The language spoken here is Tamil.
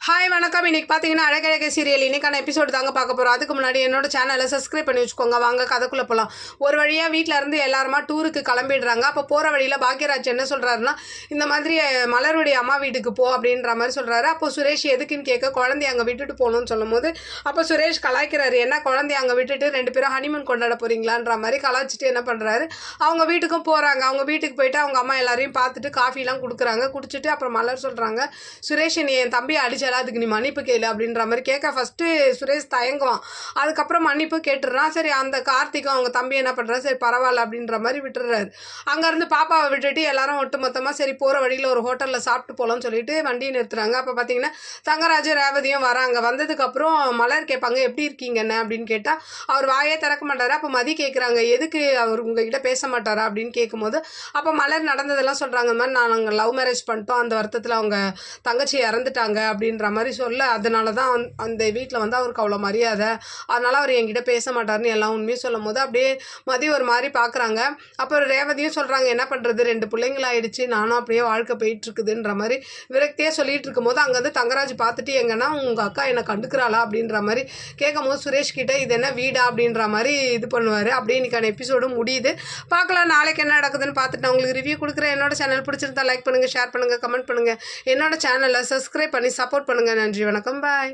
ஹாய் வணக்கம். இன்றைக்கி பார்த்தீங்கன்னா அழகழகை சீரியல் இன்றைக்கான எபிசோடு தாங்க பார்க்க போகிறோம். அதுக்கு முன்னாடி என்னோட சேனலை சப்ஸ்கிரைப் பண்ணி வச்சுக்கோங்க. வாங்க கதைக்குள்ளே போகலாம். ஒரு வழியாக வீட்டில் இருந்து எல்லாருமா டூருக்கு கிளம்பிடுறாங்க. அப்போ போகிற வழியில் பாக்யராஜ் என்ன சொல்கிறாருன்னா, இந்த மாதிரி மலருடைய அம்மா வீட்டுக்கு போ அப்படின்ற மாதிரி சொல்கிறாரு. அப்போ சுரேஷ் எதுக்குன்னு கேட்க, குழந்தைய அங்கே விட்டுட்டு போகணும்னு சொல்லும் போது அப்போ சுரேஷ் கலாய்க்கிறாரு. என்ன குழந்தைய அங்கே விட்டுட்டு 2 பேரும் ஹனிமூன் கொண்டாட போகிறீங்களான்ற மாதிரி கலாய்ச்சிட்டு என்ன பண்ணுறாரு, அவங்க வீட்டுக்கும் போகிறாங்க. அவங்க வீட்டுக்கு போயிட்டு அவங்க அம்மா எல்லாரையும் பார்த்துட்டு காஃபிலாம் கொடுக்குறாங்க. குடிச்சிட்டு அப்புறம் மலர் சொல்கிறாங்க, சுரேஷ் நீ என் தம்பியை அடிச்சால, அதுக்கு நீ மன்னிப்பு கேளு அப்படின்ற மாதிரி கேட்க ஃபஸ்ட்டு சுரேஷ் தயங்குவான். அதுக்கப்புறம் மன்னிப்பு கேட்டுடுறான். சரி அந்த கார்த்திக்கும் அவங்க தம்பி என்ன பண்ணுறாரு, சரி பரவாயில்ல அப்படின்ற மாதிரி விட்டுறாரு. அங்கேருந்து பாப்பாவை விட்டுட்டு எல்லாரும் ஒட்டு மொத்தமாக சரி போகிற வழியில் ஒரு ஹோட்டலில் சாப்பிட்டு போகலான்னு சொல்லிட்டு வண்டியை நிறுத்துறாங்க. அப்போ பார்த்தீங்கன்னா தங்கராஜ் ரேவதியும் வராங்க. வந்ததுக்கப்புறம் மலர் கேட்பாங்க, எப்படி இருக்கீங்க என்ன அப்படின்னு கேட்டால் அவர் வாயே திறக்க மாட்டார். அப்போ மதி கேட்குறாங்க, எதுக்கு அவர் உங்ககிட்ட பேச மாட்டாரா அப்படின்னு கேட்கும்போது அப்போ மலர் நடந்ததெல்லாம் சொல்கிறாங்க. இந்த மாதிரி நாங்கள் லவ் மேரேஜ் பண்ணிட்டோம், அந்த வருத்தத்தில் அவங்க தங்கச்சி இறந்துட்டாங்க அப்படின்ற மாதிரி சொல்ல, அதனால தான் அந்த வீட்டில் வந்து அவருக்கு அவ்வளோ மரியாதை, அதனால் அவர் என்கிட்ட பேச மாட்டார்னு எல்லாம் உண்மையும் சொல்லும் போது அப்படியே மதி ஒரு மாதிரி பார்க்குறாங்க. அப்புறம் ரேவதியும் சொல்கிறாங்க, என்ன பண்ணுறது 2 பிள்ளைங்களாயிடுச்சு, நானும் அப்படியே வாழ்க்கை போயிட்டுருக்குதுன்ற மாதிரி விரக்தியாக சொல்லிட்டு இருக்கும்போது அங்கேருந்து தங்கராஜ் பார்த்துட்டு, எங்கன்னா உங்கள் அக்கா என்னை கண்டுக்கிறாளா அப்படின்ற மாதிரி கேட்கும் போது சுரேஷ் கிட்ட இது என்ன வீடா அப்படின்ற மாதிரி இது பண்ணுவார். அப்படியே இன்னைக்கான எபிசோடு முடியுது. பார்க்கலாம் நாளைக்கு என்ன நடக்குதுன்னு பார்த்துட்டு நான் உங்களுக்கு ரிவ்யூ கொடுக்குறேன். என்னோட சேனல் பிடிச்சிருந்தா லைக் பண்ணுங்கள், ஷேர் பண்ணுங்கள், கமெண்ட் பண்ணுங்கள். என்னோட சேனலை சப்ஸ்கிரைப் பண்ணி சப்போர்ட் பண்ணுங்கள். நன்றி, வணக்கம், பாய்.